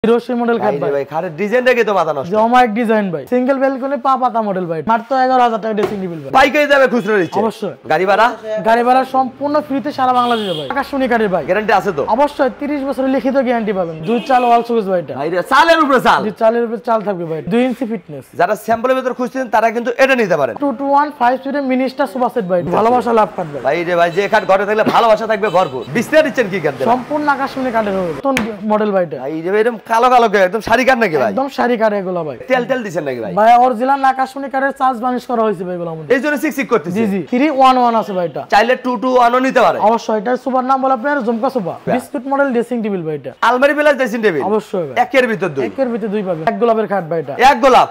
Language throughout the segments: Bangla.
হিরোশি মডেল খাট ভাই খাটের ডিজাইনটা কি তো মাথা নষ্ট জমাইক ডিজাইন ভাই সিঙ্গেল বেলকনি পা পাতা মডেল ভাই মাত্র 11000 টাকা ড্রেসিং টেবিল ভাই পাইকারি দামে খুচরা দিচ্ছে অবশ্যই গাড়ি ভাড়া সম্পূর্ণ ফ্রিতে সারা বাংলাদেশে ভাই আকাশমণি কাঠের ভাই গ্যারান্টি আছে তো অবশ্যই 30 বছরের লিখিত গ্যারান্টি পাবেন দুই চাল ওয়াল সুইচ ভাইটা ভাই চালের উপরে চাল দুই চালের উপরে চাল থাকবে ভাই 2 ইঞ্চি ফিটনেস যারা স্যাম্পলের ভিতর খুঁজছেন তারা কিন্তু এটা নিতে পারেন 2215 সিটের মিনিস্টার সোফা সেট ভাই ভালোবাসা লাভ কাট ভাই ভাই যে খাট ঘরে থাকলে ভালোবাসা থাকবে ভরপুর বিস্তারিত দিচ্ছেন কি কাট সম্পূর্ণ আকাশমণি কাঠের হবে নতুন মডেল ভাইটা এরকম কালো কালো একদম শাড়ি কাট নাকি ভাই একদম শাড়ি কাট এগুলো ভাই তেল দিচ্ছেন নাকি ভাই অরিজিনাল আকাশমণি কাঠের চার্জ বানিশ করা হয়েছে ভাই এগুলো আমাদের এইজন্য সিক করতেছি জি 311 আছে ভাইটা চাইলে 221 নিতে পারে অবশ্যই এটার সুপার নাম বলে আপনার জুমকা sofa biscuit model dressing table ভাইটা আলমারি প্লাস ড্রেসিং টেবিল অবশ্যই একের ভিতর দুই পাবেন এক গোলাপের খাট ভাইটা এক গোলাপ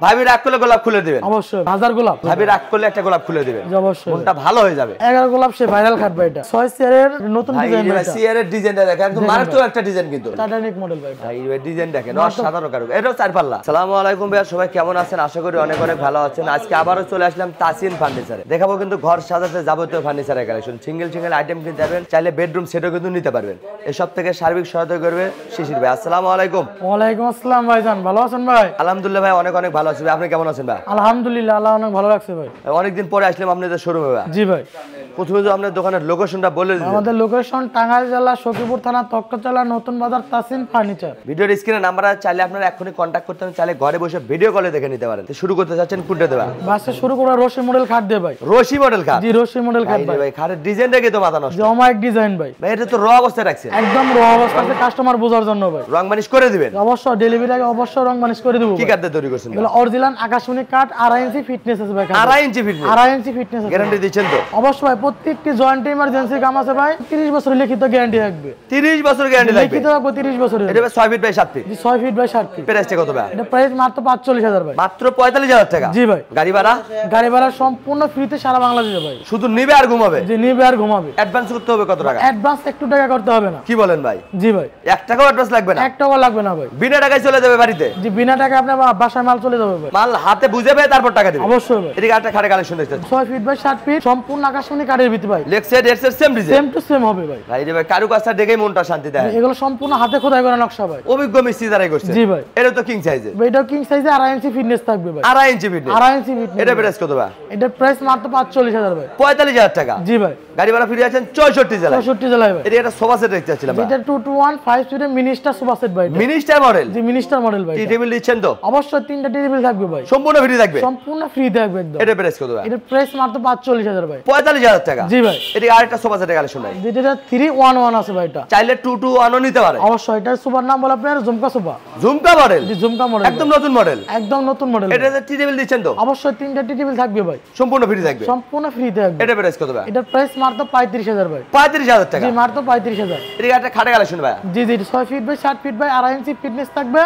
ভাবি রাগ করলে গোলাপ খুলে দিবেন অবশ্যই 1000 গোলাপ ভাবি রাগ করলে একটা গোলাপ খুলে দিবেন অবশ্যই মনটা ভালো হয়ে যাবে 11 গোলাপ সে ভাইরাল খাট ভাইটা 6 চেয়ারের নতুন ডিজাইন ভাইটা চেয়ারের ডিজাইনটা দেখেন একদম মারাত্মক একটা ডিজাইন কিন্তু টাইটানিক মডেল ভাইটা এই ডিজাইন দেখেন অসাধারণ কারু এটাও চার পাল্লা আসসালামু আলাইকুম ভাইয়া সবাই কেমন আছেন আশা করি অনেক ভালো আছেন আজকে আবারো চলে আসলাম তাসিন ফার্নিচারে দেখাবো কিন্তু ঘর সাজাতে যাবতীয় ফার্নিচারের কালেকশন সিঙ্গেল আইটেম কিনতে পারবেন চাইলে বেডরুম সেটও কিন্তু নিতে পারবেন এসব থেকে সার্বিক সহায়তা করবে শিশির ভাই আসসালামু আলাইকুম ওয়ালাইকুম আসসালাম ভাইজান ভালো আছেন ভাই আলহামদুলিল্লাহ ভাই অনেক ভালো আছি ভাই আপনি কেমন আছেন ভাই আলহামদুলিল্লাহ আল্লাহ অনেক ভালো রাখছে ভাই অনেকদিন পরে আসলাম আপনাদের শোরুমে ভাই জি ভাই প্রথমে তো আপনাদের দোকানের লোকেশনটা বলে দিন আমাদের লোকেশন টাঙ্গাইল জেলা সখীপুর থানা তক্কচলা নতুন বাজার তাসিন ফার্নিচার ভিডিওর স্ক্রিনে নাম্বার আছে চাইলে আপনারা এখনই কন্টাক্ট করতে পারেন চাইলে ঘরে বসে ভিডিও কলে দেখে নিতে পারেন শুরু করতে যাচ্ছেন কোনটা দেবা বাসে শুরু করা রশি মডেল খাট দে ভাই রশি মডেল খাট জি রশি মডেল খাট ভাই খাটের ডিজাইনটা কি তো মাথা নষ্ট জমাইক ডিজাইন ভাই এটা তো র অবস্থায় রাখছেন একদম র অবস্থাতে কাস্টমার বোঝার জন্য ভাই রং মানিশ করে দিবেন অবশ্যই ডেলিভারি আগে অবশ্যই রং মানিশ করে দেব কি কাঠ দিয়ে তৈরি করছেন এগুলো অরিজিনাল আকাশমণি কাঠ 2.5 ইঞ্চি ফিটনেস আছে ভাই 2.5 ইঞ্চি ফিটনেস 2.5 ইঞ্চি ফিটনেস আছে গ্যারান্টি দিচ্ছেন তো অবশ্যই ভাই প্রত্যেকটি জয়েন্ট ইমার্জেন্সি কাম আছে ভাই 30 বছরের লিখিত গ্যারান্টি থাকবে 30 বছর গ্যারান্টি থাকবে লিখিত থাকবে 30 বছরের এটা 6 feet by 7 feet ji 6 feet by 7 feet প্রাইসটা কত ভাই এটা প্রাইস মাত্র 45000 ভাই মাত্র 45000 টাকা জি ভাই গাড়ি ভাড়া সম্পূর্ণ ফ্রিতে সারা বাংলাদেশে ভাই শুধু নিবে আর ঘুমাবে জি নিবে আর ঘুমাবে অ্যাডভান্স করতে হবে কত টাকা অ্যাডভান্স একটু টাকা করতে হবে না কি বলেন ভাই জি ভাই 1 টাকাও অ্যাডভান্স লাগবে না 1 টাকাও লাগবে না ভাই বিনা টাকায় চলে যাবে বাড়িতে জি বিনা টাকা আপনার বাসায় মাল চলে যাবে ভাই মাল হাতে বুঝে পেয়ে তারপর টাকা দিবেন অবশ্যই ভাই এদিকে একটা খাটে কালেকশন দেখতে 6 ফিট বাই 7 ফিট সম্পূর্ণ আকাশমণি কাঠের ভিতরে ভাই লেগ সাইড এর same design same to same হবে ভাই রে ভাই কারুকাজটা দেখেই মনটা শান্তি দেয় এগুলো সম্পূর্ণ হাতে খোদাই করা নকশা ভাই অভিজ্ঞ মিস্ত্রি দ্বারাই করছে জি ভাই এটা তো কিং সাইজে ভাই এটা কিং সাইজে 2.5 ইঞ্চি ফিটনেস থাকবে ভাই 2.5 ইঞ্চি ফিটনেস 2.5 ইঞ্চি ফিটনেস এটা প্রাইস কত ভাই এটা প্রাইস মাত্র 45000 ভাই 45000 টাকা জি ভাই গাড়ি ভাড়া ফ্রি আছেন 64 জেলায় 64 জেলায় ভাই এটা একটা সোফা সেট দেখতে চাচ্ছিলাম এটা 2215 সিটের মিনিস্টার সোফা সেট ভাই মিনিস্টার মডেল জি মিনিস্টার মডেল ভাই টি টেবিল দিচ্ছেন তো অবশ্যই 3টা টেবিল থাকবে ভাই সম্পূর্ণ ফ্রি থাকবে সম্পূর্ণ ফ্রি থাকবে একদম এটা প্রাইস কত ভাই এটা প্রাইস মাত্র 45000 ভাই 45000 টাকা জি ভাই এদিকে আরেকটা সোফা সেটের কালেকশন নাই যেটা 311 আছে ভাই এটা চাইলে 221 নিতে পারে অবশ্যই এটার সুপার নাম বলে আপনার জুমকা সোফা ঝুমকা মডেল জি জুমকা মডেল একদম নতুন মডেল এটা টি টেবিল দিচ্ছেন তো অবশ্যই 3টা টেবিল থাকবে ভাই সম্পূর্ণ ফ্রি থাকবে সম্পূর্ণ ফ্রি থাকবে এটা প্রাইস কত ভাই এটা প্রাইস মাত্র 35000 ভাই 35000 টাকা জি মাত্র 35000 এদিকে একটা খাটে কালেকশন ভাই ji 6 feet by 7 feet by 2.5 inch fitness থাকবে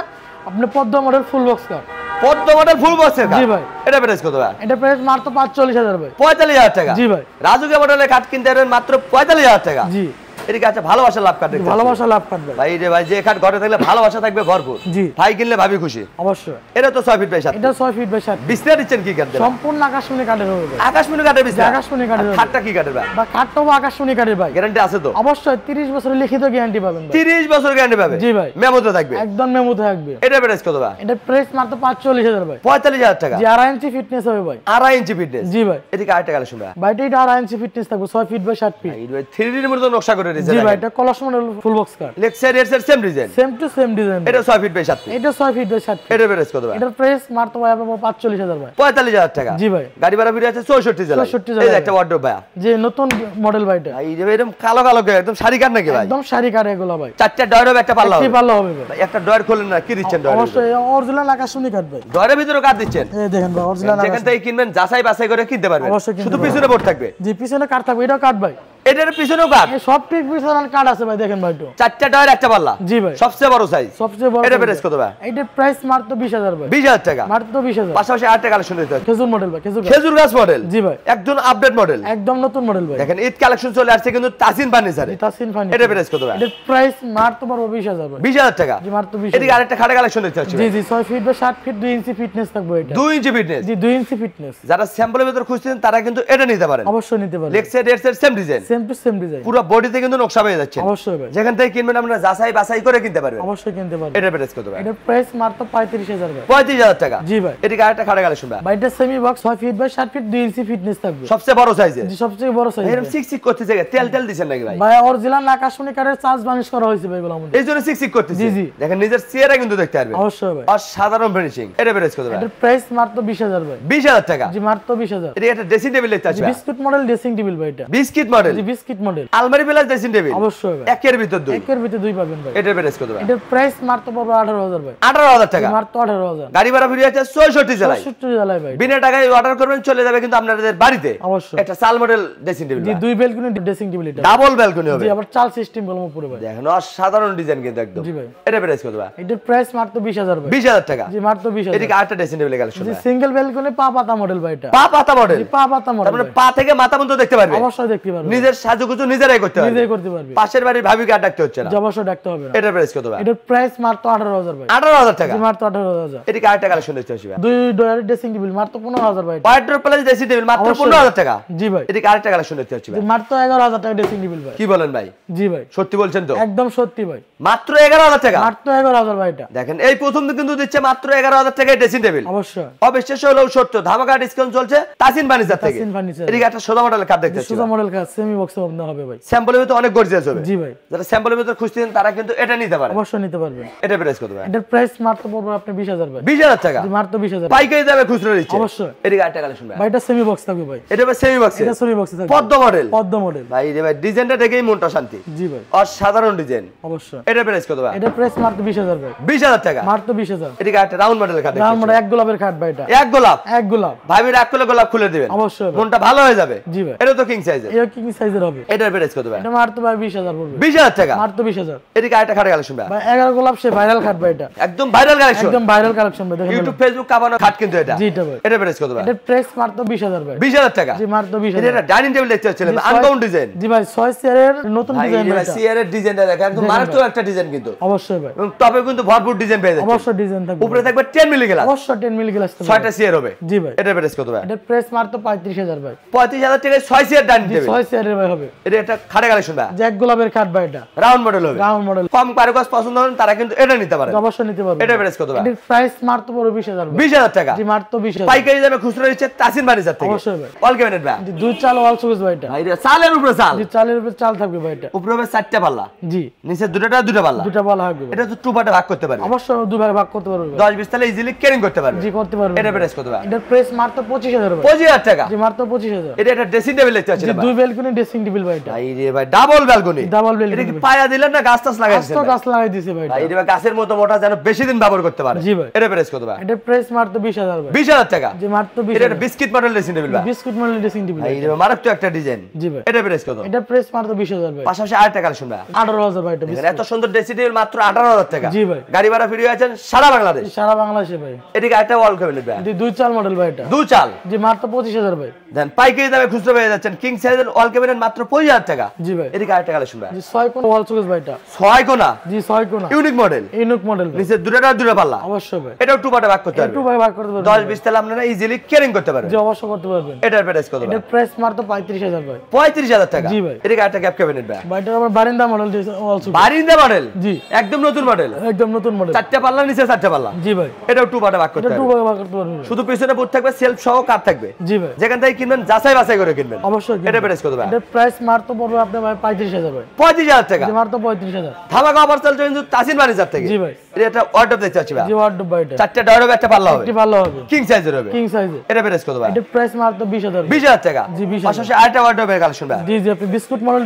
আপনি পদ্ম মডেল ফুল বক্স কার পদ্ম মডেল ফুল বক্সের জি ভাই এটা প্রাইস কত ভাই এটা প্রাইস মাত্র 45000 ভাই 45000 টাকা জি ভাই রাজুকে মডেলের খাট কিনতে পারবেন মাত্র 45000 টাকা জি এদিকে আছে ভালোবাসা লাভ কাট ভালোবাসা লাভ কাট ভাই ভাই যে খাট ঘরে থাকলে ভালোবাসা থাকবে ভরপুর জি ভাই কিনলে ভাবি খুশি অবশ্যই এটা তো 6 ফিট বাই 7 এটা 6 ফিট বাই 7 বিস্তার দিচ্ছেন কি কাট সম্পূর্ণ আকাশমণি কাঠের হবে ভাই আকাশমণি কাঠের বিস্তার আকাশমণি কাঠের খাটটা কি কাঠের ভাই বা কাঠটাও আকাশমণি কাঠের ভাই গ্যারান্টি আছে তো অবশ্যই 30 বছরের লিখিত গ্যারান্টি পাবেন ভাই 30 বছর গ্যারান্টি পাবে জি ভাই মেমোতে থাকবে একদম মেমো থাকবে এটা প্রাইস কত ভাই এটা প্রাইস মাত্র 45000 ভাই 45000 টাকা জি 2.5 ইঞ্চি ফিটনেস হবে ভাই 2.5 ইঞ্চি ফিটনেস জি ভাই এদিকে আরেকটা কালেকশন ভাই ভাই এটা 2.5 ইঞ্চি ফিটনেস থাকবে 6 ফিট বাই 7 ফিট এই 3D এর মতো নকশা করে দিয়েছে জি ভাই এটা কলস মডেল ফুল বক্স কার লেগ সাইড এর same design same to same design এটা 6 ফিট বাই 7 ফিট এটা 6 ফিট বাই 7 ফিট এটা প্রাইস কত ভাই এটার প্রাইস মাত্র ভাই 45000 ভাই 45000 টাকা জি ভাই গাড়ি ভাড়া ফ্রি আছে 64 জেলায় 64 এই জেলায় একটা ওয়ার্ডরোব ভাই যে নতুন মডেল ভাইটা এই যে এরকম কালো কালো একদম শাড়ি কাট নাকি ভাই একদম শাড়ি কাট এগুলো ভাই চারটা ডয়ার একটা পাল্লা কি হবে পাল্লা হবে ভাই একটা ডয়ার খোলেন না কি দিচ্ছেন ডয়ার অবশ্যই অরিজিনাল আকাশমণি কাট ভাই ডয়ারের ভিতরে কাট দিচ্ছেন এই দেখেন ভাই অরিজিনাল যেখান থেকে কিনবেন যাচাই বাছাই করে কিনতে পারবেন অবশ্যই কিনতে শুধু পারবেন। পিছনে বোর্ড থাকবে জি পিছনে কাট থাকবে এটাও কাট ভাই এটার পিছনেও কাট এই সব ঠিক পিছনে কাট আছে ভাই দেখেন ভাই তো চারটা ডয়ার একটা পাল্লা জি ভাই সবচেয়ে বড় সাইজ সবচেয়ে বড় এটা প্রাইস কত ভাই এটার প্রাইস মাত্র 20000 ভাই 20000 টাকা মাত্র 20000 পাশাপাশি আরেকটা কালেকশন দিতে হবে খেজুর মডেল ভাই খেজুর খেজুর গাছ মডেল জি ভাই একদম আপডেট মডেল একদম নতুন মডেল ভাই দেখেন ঈদ কালেকশন চলে আসছে কিন্তু তাসিন ফার্নিচারে তাসিন ফার্নিচার এটা প্রাইস কত ভাই এটার প্রাইস মাত্র 20000 ভাই 20000 টাকা জি মাত্র 20000 এদিকে আরেকটা খাটে কালেকশন দেখতে পাচ্ছি জি জি 6 ফিট বা 7 ফিট 2 ইঞ্চি ফিটনেস থাকবে এটা 2 ইঞ্চি ফিটনেস জি 2 ইঞ্চি ফিটনেস যারা স্যাম্পলের ভিতর খুঁজছেন তারা কিন্তু এটা নিতে পারেন অবশ্যই নিতে পারেন লেগ সাইড এর same design same same to same design, পুরো বডিতে কিন্তু নকশা পেয়ে যাচ্ছে। অবশ্যই ভাই, যেখান থেকে কিনবেন আপনারা যাচাই বাছাই করে কিনতে পারবেন। অবশ্যই কিনতে পারবেন। এটার প্রাইস কত ভাই? এটার প্রাইস মাত্র 35,000 ভাই। 35,000 টাকা। জি ভাই। এদিকে আরেকটা খাড়া কালেকশন ভাই। এটা semi box 6 feet by 7 feet 2 inch fitness থাকবে, সবচেয়ে বড় সাইজের। জি সবচেয়ে বড় সাইজ। এরকম সিক করতেছে, তেল দিবেন নাকি ভাই? ভাই অরিজিনাল আকাশমণি কাঠের চার্জ বানিশ করা হয়েছে ভাই এগুলোর মধ্যে, এইজন্য সিক করতেছে। জি জি, দেখেন নিজের চেহারা কিন্তু দেখতে পারবেন। অবশ্যই ভাই। আর সাধারণ ফিনিশিং। এটার প্রাইস কত ভাই? এটার প্রাইস মাত্র 20,000 ভাই। 20,000 টাকা। জি মাত্র 20,000। এটা একটা ড্রেসিং টেবিল দেখতে পাচ্ছি। বিস্কুট মডেল ড্রেসিং টেবিল ভাই এটা। Biscuit model. জি বিস্কিট মডেল। আলমারি প্লাস ড্রেসিং টেবিল। অবশ্যই ভাই। একের ভিতর দুই। একের ভিতরে দুই পাবেন ভাই। এটার প্রাইস কত ভাই? এটার প্রাইস মাত্র পড়বে 18,000 ভাই। 18,000 টাকা। মাত্র 18,000। গাড়ি ভাড়া ফ্রি আছে 66 জেলায়। 66 জেলায় ভাই। বিনা টাকায় অর্ডার করবেন চলে যাবে কিন্তু আপনাদের বাড়িতে। অবশ্যই। একটা সাল মডেল ড্রেসিং টেবিল। জি দুই ব্যালকনি ড্রেসিং টেবিল এটা। ডাবল ব্যালকনি হবে। জি আবার চাল সিস্টেম বলবো পুরো ভাই। দেখেন অসাধারণ ডিজাইন কিন্তু একদম। জি ভাই। এটার প্রাইস কত ভাই? এটার প্রাইস মাত্র 20,000 ভাই। 20,000 টাকা। জি মাত্র 20,000। এদিকে আরেকটা ড্রেসিং টেবিল কালেকশন। জি সিঙ্গেল ব্যালকনি পা পাতা মডেল ভাই এটা। পা পাতা মডেল। জি পা পাতা মডেল। তারপরে পা থেকে মাথা পর্যন্ত দেখতে পারবে। অবশ্যই দেখতে পারবে। নিজের সাজুগুজু নিজেরাই করতে পারবে। নিজেই করতে পারবে। পাশের বাড়ির ভাবিকে আর ডাকতে হচ্ছে না। জি অবশ্যই ডাকতে হবে না। এটার প্রাইস কত ভাই? এটার প্রাইস মাত্র 18,000 ভাই। 18,000 টাকা। জি মাত্র 18,000। এদিকে আরেকটা কালেকশন দেখতে পাচ্ছি ভাই। দুই ডয়ারের ড্রেসিং টেবিল মাত্র 15,000 ভাই। ওয়াইড্রপ প্লাস ড্রেসিং টেবিল মাত্র অবশ্যই। 15,000 টাকা। জি ভাই। এদিকে আরেকটা কালেকশন দেখতে পাচ্ছি ভাই। জি মাত্র 11,000 টাকা ড্রেসিং টেবিল ভাই। কি বলেন ভাই? জি ভাই। সত্যি বলছেন তো? একদম সত্যি ভাই। মাত্র 11,000 টাকা। মাত্র 11,000 ভাই এটা। দেখেন এই প্রথম দিন কিন্তু দিচ্ছে মাত্র 11,000 টাকায় ড্রেসিং টেবিল। অবশ্যই। অবিশ্বাস্য হলেও সত্য, ধামাকা ডিসকাউন্ট চলছে তাসিন ফার্নিচার থেকে। তাসিন ফার্নিচার। এদিকে একটা সোজা মডেলের কাপ দেখতে পাচ্ছি। সুজা মডেল কাজ সেমি বক্সে আপনার হবে ভাই। স্যাম্পলের ভিতর অনেক গর্জিয়াস হবে। জি ভাই। যারা স্যাম্পলের ভিতর খুঁজতেছেন তারা কিন্তু এটা নিতে পারে। অবশ্যই নিতে পারবেন। এটা প্রাইস কত ভাই? এটার প্রাইস মাত্র পড়বে আপনি 20,000 ভাই। 20,000 টাকা। জি মাত্র 20,000। পাইকারি দামে খুচরো দিচ্ছে। অবশ্যই। এদিকে আরেকটা কালেকশন ভাই। ভাই এটা সেমি বক্স থাকবে ভাই। এটা সেমি বক্সে। এটা সেমি বক্সে থাকবে। পদ্ম মডেল। পদ্ম মডেল। ভাই রে ভাই ডিজাইনটা দেখেই মনটা শান্তি। জি ভাই। অসাধারণ ডিজাইন। অবশ্যই। এটা প্রাইস কত ভাই? এটার প্রাইস মাত্র 20,000 ভাই। 20,000 টাকা। মাত্র 20,000। এদিকে একটা রাউন্ড মডেলের কাপ দেখতে রাউন্ড পাচ্ছি। এক গোলাপের খাট ভাই এটা। এক গোলাপ। এক গোলাপ। ভাবির এক কোলে গোলাপ খুলে দিবেন। অবশ্যই ভাই। মনটা ভালো হয়ে যাবে। জি ভাই। এটা তো কিং সাইজের। এটা কি সাইজের হবে? এটার প্রাইস কত ভাই? এটা মাত্র ভাই 20,000 পড়বে। 20,000 টাকা। মাত্র 20,000। এদিকে আরেকটা খাটে কালেকশন ভাই। ভাই 11 গোলাপ সে ভাইরাল খাট ভাই এটা। একদম ভাইরাল কালেকশন। একদম ভাইরাল কালেকশন ভাই দেখেন। ইউটিউব ফেসবুক কাবানো খাট কিন্তু এটা। জি এটা ভাই। এটার প্রাইস কত ভাই? এটার প্রাইস মাত্র 20,000 ভাই। 20,000 টাকা। জি মাত্র এটা 20,000। একটা ডাইনিং টেবিল দেখতে পাচ্ছিলেন আনকাউন্ট ডিজাইন। জি ভাই 6 চেয়ারের নতুন ভাই ডিজাইন ভাই এই এটা। সিআর এর ডিজাইনটা দেখেন একদম দেখেন মারাত্মক ভাই। একটা ডিজাইন কিন্তু। অবশ্যই ভাই। এবং টপে কিন্তু ভরপুর ডিজাইন পেয়ে যাচ্ছে। অবশ্যই ডিজাইন থাকবে। উপরে থাকবে 10 মিলি গ্লাস। অবশ্যই 10 মিলি গ্লাস থাকবে। 6টা সিআর হবে। জি ভাই। এটার প্রাইস কত ভাই? এটার প্রাইস মাত্র 35,000 ভাই। 35,000 টাকায় 6 সিআর ডাইনিং জি টেবিল। 6 চেয়ারের ভাই হবে। এটা একটা খাটে কালেকশন ভাই। জ্যাক গোলাপের খাট ভাই এটা। রাউন্ড মডেল হবে। Round model. কম কারুকাজ পছন্দ করেন তারা কিন্তু এটা নিতে পারে। অবশ্যই নিতে পারবে। এটার প্রাইস কত ভাই? এটার প্রাইস মাত্র পড়বে 20,000 ভাই। 20,000 টাকা। জি মাত্র 20,000। পাইকারি দামে খুচরা দিচ্ছে তাসিন ফার্নিচার থেকে। অবশ্যই ভাই। অল ক্যাবিনেট ভাই। জি দুই চাল ওয়াল সুকেস ভাই এটা। ভাই রে চালের উপরে চাল। জি চালের উপর চাল থাকবে ভাই এটা। উপরে হবে 4টা পাল্লা। জি নিচে দুটা পাল্লা। দুটো পাল্লা থাকবে ভাই। এটা তো টু পার্টে ভাগ করতে পারবে। অবশ্যই দুই ভাগে ভাগ করতে পারবে ভাই। 10-20 তালে ইজিলি ক্যারিং করতে পারবে। জি করতে পারবে। এটার প্রাইস কত ভাই? এটার প্রাইস মাত্র 25,000 ভাই। 25,000 টাকা। জি মাত্র 25,000। এটা একটা ড্রেসিং টেবিল দেখতে পাচ্ছেন জি ভাই। দুই ব্যালকনি ড্রেসিং টেবিল ভাই এটা। ভাই রে ভাই ডাবল ব্যালকনি। ডাবল এটা কি ব্যালকনি। পায়া দিলেন না গাছ টাছ লাগাইছেন? আস্ত গাছ লাগাই দিয়েছে ভাই ভাই এটা। রে ভাই গাছের মতো মোটা যেন বেশি দিন ব্যবহার করতে পারে। জি ভাই। এটার প্রাইস কত ভাই? এটার প্রাইস মাত্র 20,000 ভাই। 20,000 টাকা। জি মাত্র এটা 20,000। একটা বিস্কিট মডেল ড্রেসিং টেবিল ভাই। Biscuit model dressing table. ভাই রে ভাই মারাত্মক একটা ডিজাইন। জি ভাই। এটার প্রাইস কত? এটার প্রাইস মাত্র 20,000 ভাই। পাশাপাশি আরেকটা কালেকশন ভাই। 18,000 ভাই এটা। দেখেন এত সুন্দর ড্রেসিং টেবিল মাত্র 18,000 টাকা। জি ভাই। গাড়ি ভাড়া ফ্রি আছেন সারা বাংলাদেশ। সারা বাংলাদেশে ভাই। এদিকে একটা ওয়াল ক্যাবিনেট ভাই। জি দুই চাল মডেল ভাই এটা। দু চাল। জি মাত্র 25,000 ভাই। দেন পাইকারি দামে খুচরা পেয়ে যাচ্ছেন কিং সাইজের ওয়াল ক্যাবিনেট মাত্র 25,000 টাকা। জি ভাই। এদিকে আরেকটা কালেকশন ভাই। জি 6 কোণ ওয়াল সুকেস ভাই এটা। 6 কোণা। জি 6 কোণ। Unique model. ইউনিক মডেল ভাই। নিচে দুটা পাল্লা। অবশ্যই ভাই। এটাও টু পার্টে ভাগ করতে একটু পারবে। ভাই ভাগ করতে পারবেন। 10-20 তালে আপনারা ইজিলি ক্যারিং করতে পারবেন। জি অবশ্যই করতে পারবেন। এটার প্রাইস কত ভাই? এটার প্রাইস মাত্র 35,000 ভাই। 35,000 টাকা। জি ভাই। এদিকে একটা গ্যাপ ক্যাবিনেট ভাই। ভাই এটা আমার বারিন্দা মডেল ওয়াল সুকেস। বারিন্দা মডেল। জি একদম নতুন মডেল। একদম নতুন মডেল। 4টা পাল্লা নিচে 4টা পাল্লা। জি ভাই। এটাও টু পার্টে ভাগ করতে এটা একটু পারবে। ভাই ভাগ করতে পারবেন। শুধু পিছনে বুট থাকবে, সেলফ সহ কাপ থাকবে। জি ভাই। যেখান থেকে কিনবেন যাচাই বাছাই করে কিনবেন। অবশ্যই। এটার প্রাইস কত ভাই? এটার প্রাইস মাত্র পড়বে আপনার ভাই 35,000 ভাই। 35,000 টাকা। জি মাত্র 35,000। ধামাকা অফার চলছে কিন্তু তাসিন ফার্নিচার থেকে। জি ভাই। এটা একটা ওয়ার্ডরোব দেখতে পাচ্ছি ভাই। জি ওয়ার্ডরোব ভাই এটা। 4টা ডয়ার হবে, একটা পাল্লা হবে। একটি ভালো হবে। কিং সাইজের হবে। কিং সাইজে। এটা প্রাইস কত ভাই? এটার প্রাইস মাত্র 20,000 ভাই। 20,000 টাকা। জি 20,000। পাশাপাশি আরেকটা ওয়ার্ডরোবের কালেকশন ভাই। জি জি আপনি বিস্কুট মডেল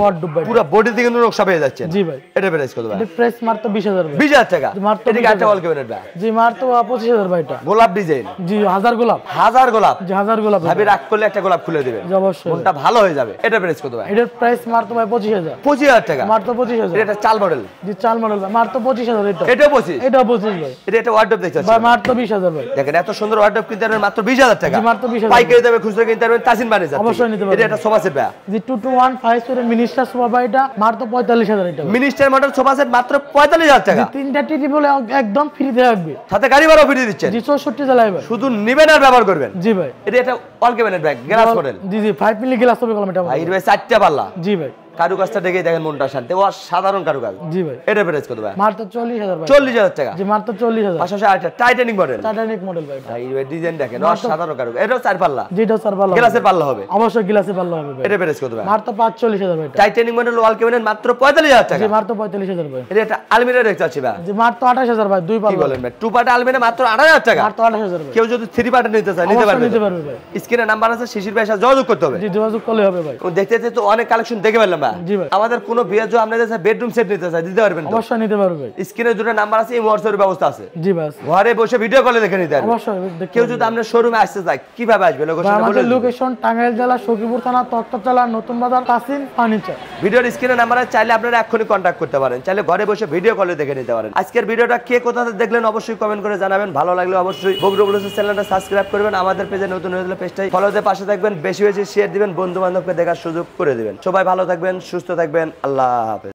ওয়ার্ডরোব ভাই। পুরো বডিতে কিন্তু নকশা পেয়ে যাচ্ছে। জি ভাই। এটা প্রাইস কত ভাই? এটার প্রাইস মাত্র 20,000 ভাই। 20,000 টাকা। জি, মাত্র এদিকে একটা 20,000 ওয়াল ক্যাবিনেট ভাই। জি মাত্র 25,000 ভাই এটা। গোলাপ ডিজাইন। জি হাজার গোলাপ। হাজার গোলাপ। জি হাজার গোলাপ। ভাবি রাগ করলে একটা গোলাপ খুলে দিবেন। জি অবশ্যই। মনটা ভালো হয়ে যাবে। এটা প্রাইস কত ভাই? এটার প্রাইস মাত্র ভাই 25,000। 25,000 টাকা। মাত্র 25,000। এটা একটা চাল মডেল। জি চাল মডেল ভাই মাত্র 25,000 20,000 এটা। এটাও 25? এটাও 25 ভাই। এটা একটা ওয়ার্ডরোব দেখতে ভাই পাচ্ছেন মাত্র 20,000 ভাই। দেখেন এত সুন্দর ওয়ার্ডরোব কিনতে পারবেন মাত্র 20,000 টাকা। জি মাত্র 20,000। পাইকারি দামে খুচরা কিনতে পারবেন তাসিন ফার্নিচার। অবশ্যই নিতে পারবেন। এটা একটা সোফা সেট ভাই। জি 2221 5 এর মিনিস্টার সোফা ভাই এটা মাত্র 45,000 এটা। মিনিস্টার মডেল সোফা সেট মাত্র 45,000 টাকা। তিনটা টিটি বলে একদম ফ্রিতে থাকবে। সাথে গাড়ি ভাড়াও ফ্রি দিচ্ছেন। জি 64 জেলায় ভাই। শুধু নিবেন আর ব্যবহার করবেন। জি ভাই। এটা একটা all cabinet bag glass model. জি জি 5 মিলি গ্লাস হবে কলম এটা। ভাই এর ভাই 4টা পাল্লা। জি ভাই। কারুকাজটা দেখে দেখেন মনটা শান্তি। ও সাধারণ কারুকাজ। জি ভাই। এটা প্রাইস কত ভাই? মাত্র 40,000 ভাই। 40,000 টাকা। জি মাত্র 40,000। পাশাপাশি আরেকটা টাইটানিক মডেল। টাইটানিক মডেল ভাই। ভাই এই ডিজাইন দেখেন ও সাধারণ কারুকাজ। এটাও 4 পাল্লা। জি এটা 4 পাল্লা। গ্লাসের পাল্লা হবে। অবশ্যই গ্লাসের পাল্লা হবে ভাই। এটা প্রাইস কত ভাই? মাত্র 45,000 ভাই। টাইটানিক মডেল ওয়াল ক্যাবিনেট মাত্র 45,000 টাকা। জি মাত্র 45,000 ভাই। এটা একটা আলমিরা দেখতে পাচ্ছি ভাই। জি মাত্র 28,000 ভাই দুই কি পাল্লা। বলেন ভাই? টু পার্ট আলমিরা মাত্র 28,000 টাকা। মাত্র 28,000 ভাই। কেউ যদি 3 পার্ট নিতে চায় নিতে অবশ্যই পারবে। নিতে পারবে ভাই। স্ক্রিনে নাম্বার আছে শিশির ভাইয়ের সাথে যোগাযোগ করতে হবে। জি যোগাযোগ করলে হবে ভাই। ও দেখতে দেখতে তো অনেক কালেকশন দেখে ফেললাম ভাই। জি ভাই। আমাদের কোনো বিয়ে যদি আপনাদের কাছে বেডরুম সেট নিতে চায় দিতে পারবেন তো? অবশ্যই নিতে পারবে ভাই। স্ক্রিনে দুটো নাম্বার আছে এই হোয়াটসঅ্যাপের ব্যবস্থা আছে। জি ভাই। ঘরে বসে ভিডিও কলে দেখে নিতে পারবেন। অবশ্যই দেখতে কেউ যদি আপনার শোরুমে আসতে চায় কিভাবে আসবে? ভাই, লোকেশনটা বলে আমাদের দিন। লোকেশন টাঙ্গাইল জেলা সখীপুর থানা তক্তাতলা নতুন বাজার তাসিন ফার্নিচার। ভিডিওর স্ক্রিনে নাম্বারে চাইলে আপনারা এখনই কন্ট্যাক্ট করতে পারেন। চাইলে ঘরে বসে ভিডিও কলে দেখে নিতে পারেন। আজকের ভিডিওটা কে কোথা থেকে দেখলেন অবশ্যই কমেন্ট করে জানাবেন। ভালো লাগলে অবশ্যই বগুড়া ব্লগসের চ্যানেলটা সাবস্ক্রাইব করবেন। আমাদের পেজে নতুন হলে পেজটাই ফলো দিয়ে পাশে থাকবেন। বেশি বেশি শেয়ার দিবেন, বন্ধু বান্ধবকে দেখার সুযোগ করে দিবেন। সবাই ভালো থাকবেন, সুস্থ থাকবেন। আল্লাহ হাফেজ।